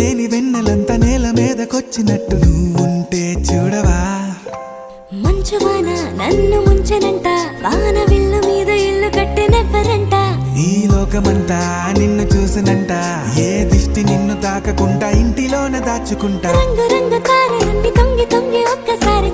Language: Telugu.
లేని వెన్నెలంతా నేల మీదకొచ్చినట్టు నువ్వుంటే చూడవా. మంచువాన నన్ను ముంచెనంట, వాన విల్లు మీద ఇల్లు కట్టినెవ్వరంట. ఈ లోకమంతా నిన్ను చూసినంట, ఏ దిష్టి నిన్ను తాకకుండా ఇంటిలోన దాచుకుంటా. రంగు రంగు తారలన్నీ తొంగి తొంగి ఒక్కసారి